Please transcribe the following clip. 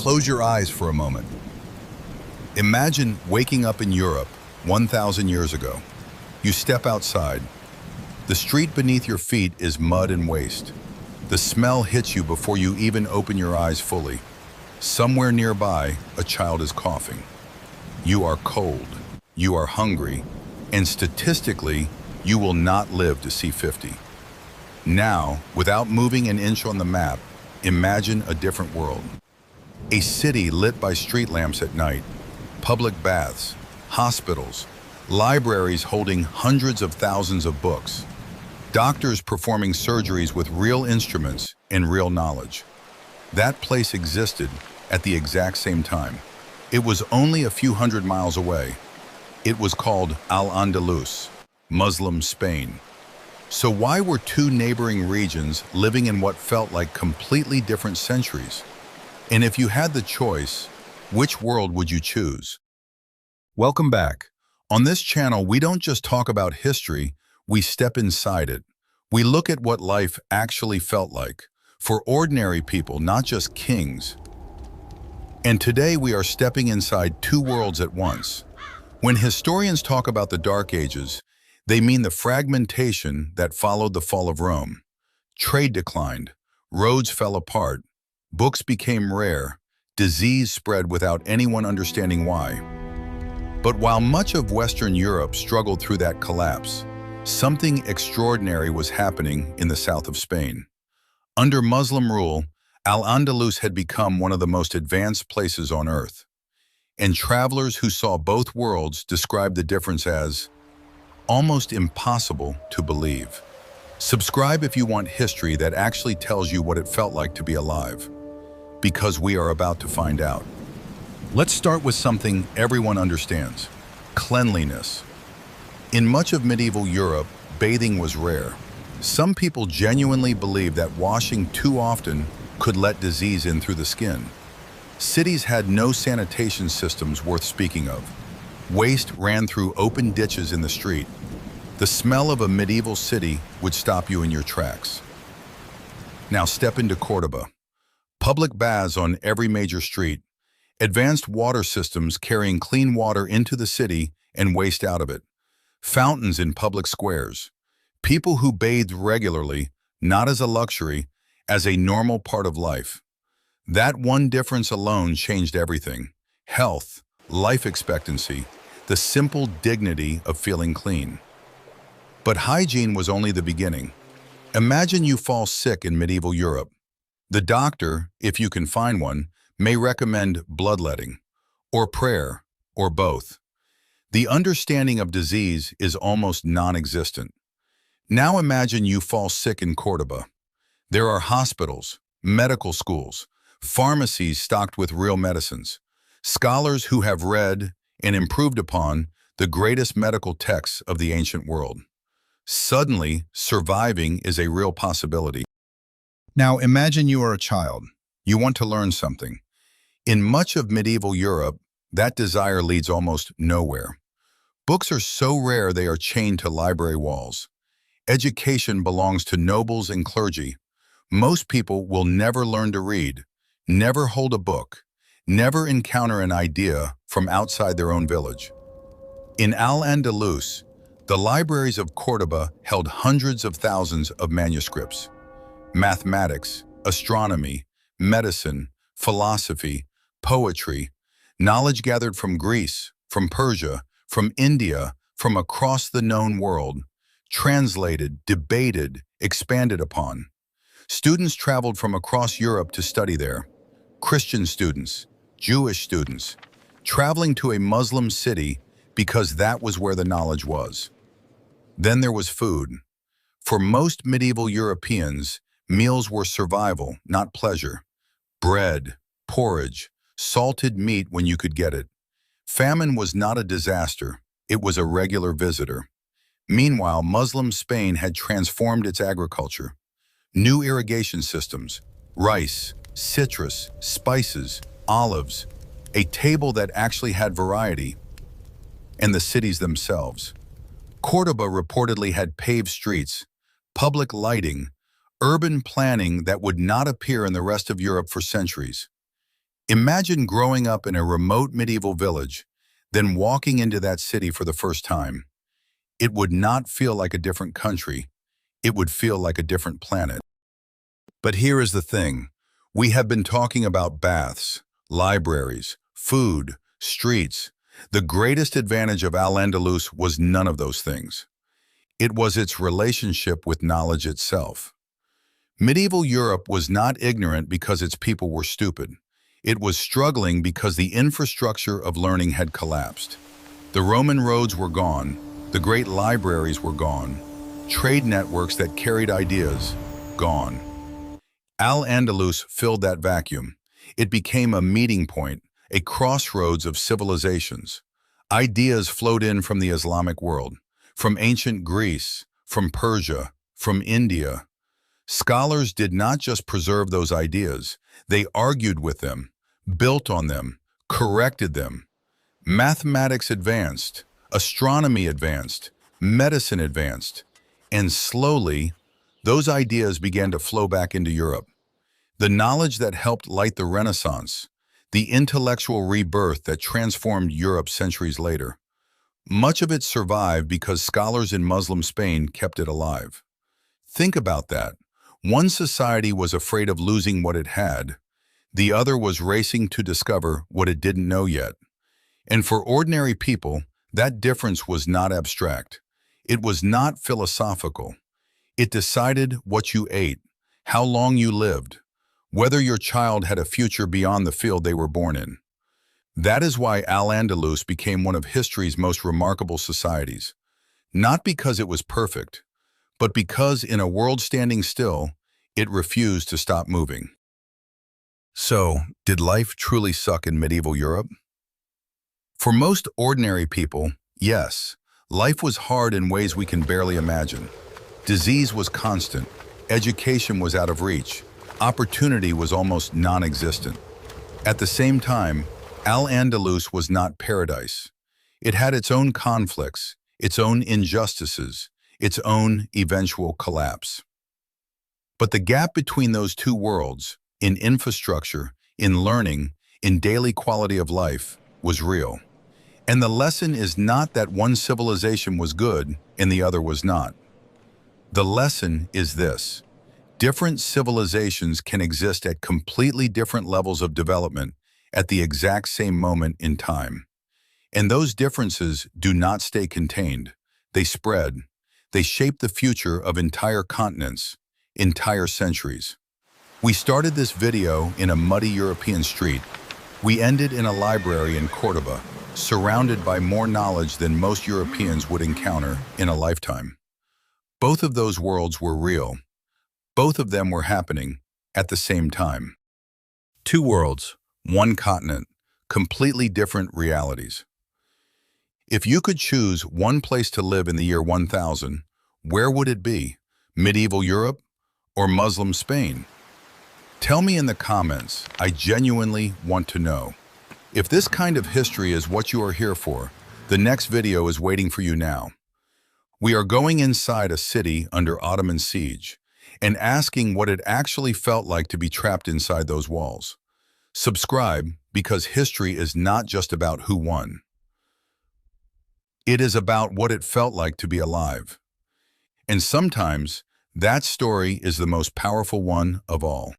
close your eyes for a moment. Imagine waking up in Europe 1,000 years ago. You step outside. The street beneath your feet is mud and waste. The smell hits you before you even open your eyes fully. Somewhere nearby, a child is coughing. You are cold, you are hungry, and statistically, you will not live to see 50. Now, without moving an inch on the map, imagine a different world. A city lit by street lamps at night, public baths, hospitals, libraries holding hundreds of thousands of books, doctors performing surgeries with real instruments and real knowledge. That place existed at the exact same time. It was only a few hundred miles away. It was called Al-Andalus, Muslim Spain. So why were two neighboring regions living in what felt like completely different centuries? And if you had the choice, which world would you choose? Welcome back. On this channel, we don't just talk about history, we step inside it. We look at what life actually felt like, for ordinary people, not just kings. And today we are stepping inside two worlds at once. When historians talk about the Dark Ages, they mean the fragmentation that followed the fall of Rome. Trade declined, roads fell apart, books became rare, disease spread without anyone understanding why. But while much of Western Europe struggled through that collapse, something extraordinary was happening in the south of Spain. Under Muslim rule, Al-Andalus had become one of the most advanced places on earth. And travelers who saw both worlds described the difference as almost impossible to believe. Subscribe if you want history that actually tells you what it felt like to be alive, because we are about to find out. Let's start with something everyone understands: cleanliness. In much of medieval Europe, bathing was rare. Some people genuinely believed that washing too often could let disease in through the skin. Cities had no sanitation systems worth speaking of. Waste ran through open ditches in the street. The smell of a medieval city would stop you in your tracks. Now step into Córdoba. Public baths on every major street. Advanced water systems carrying clean water into the city and waste out of it. Fountains in public squares. People who bathed regularly, not as a luxury, as a normal part of life. That one difference alone changed everything. Health, life expectancy, the simple dignity of feeling clean. But hygiene was only the beginning. Imagine you fall sick in medieval Europe. The doctor, if you can find one, may recommend bloodletting, or prayer, or both. The understanding of disease is almost non-existent. Now imagine you fall sick in Córdoba. There are hospitals, medical schools, pharmacies stocked with real medicines, scholars who have read and improved upon the greatest medical texts of the ancient world. Suddenly, surviving is a real possibility. Now imagine you are a child. You want to learn something. In much of medieval Europe, that desire leads almost nowhere. Books are so rare they are chained to library walls. Education belongs to nobles and clergy. Most people will never learn to read, never hold a book, never encounter an idea from outside their own village. In Al-Andalus, the libraries of Córdoba held hundreds of thousands of manuscripts. Mathematics, astronomy, medicine, philosophy, poetry, knowledge gathered from Greece, from Persia, from India, from across the known world, translated, debated, expanded upon. Students traveled from across Europe to study there. Christian students, Jewish students, traveling to a Muslim city because that was where the knowledge was. Then there was food. For most medieval Europeans, meals were survival, not pleasure. Bread, porridge, salted meat when you could get it. Famine was not a disaster, it was a regular visitor. Meanwhile, Muslim Spain had transformed its agriculture. New irrigation systems, rice, citrus, spices, olives, a table that actually had variety, and the cities themselves. Córdoba reportedly had paved streets, public lighting, urban planning that would not appear in the rest of Europe for centuries. Imagine growing up in a remote medieval village, then walking into that city for the first time. It would not feel like a different country. It would feel like a different planet. But here is the thing. We have been talking about baths, libraries, food, streets. The greatest advantage of Al-Andalus was none of those things. It was its relationship with knowledge itself. Medieval Europe was not ignorant because its people were stupid. It was struggling because the infrastructure of learning had collapsed. The Roman roads were gone. The great libraries were gone. Trade networks that carried ideas, gone. Al-Andalus filled that vacuum. It became a meeting point, a crossroads of civilizations. Ideas flowed in from the Islamic world, from ancient Greece, from Persia, from India. Scholars did not just preserve those ideas, they argued with them, built on them, corrected them. Mathematics advanced, astronomy advanced, medicine advanced, and slowly, those ideas began to flow back into Europe. The knowledge that helped light the Renaissance, the intellectual rebirth that transformed Europe centuries later. Much of it survived because scholars in Muslim Spain kept it alive. Think about that. One society was afraid of losing what it had. The other was racing to discover what it didn't know yet. And for ordinary people, that difference was not abstract. It was not philosophical. It decided what you ate, how long you lived, whether your child had a future beyond the field they were born in. That is why Al-Andalus became one of history's most remarkable societies. Not because it was perfect, but because in a world standing still, it refused to stop moving. So, did life truly suck in medieval Europe? For most ordinary people, yes, life was hard in ways we can barely imagine. Disease was constant, education was out of reach, opportunity was almost non-existent. At the same time, Al-Andalus was not paradise. It had its own conflicts, its own injustices, its own eventual collapse. But the gap between those two worlds, in infrastructure, in learning, in daily quality of life, was real. And the lesson is not that one civilization was good and the other was not. The lesson is this: different civilizations can exist at completely different levels of development at the exact same moment in time. And those differences do not stay contained. They spread. They shape the future of entire continents, entire centuries. We started this video in a muddy European street. We ended in a library in Córdoba, surrounded by more knowledge than most Europeans would encounter in a lifetime. Both of those worlds were real. Both of them were happening at the same time. Two worlds, one continent, completely different realities. If you could choose one place to live in the year 1000, where would it be? Medieval Europe or Muslim Spain? Tell me in the comments. I genuinely want to know. If this kind of history is what you are here for, the next video is waiting for you now. We are going inside a city under Ottoman siege and asking what it actually felt like to be trapped inside those walls. Subscribe, because history is not just about who won. It is about what it felt like to be alive. And sometimes, that story is the most powerful one of all.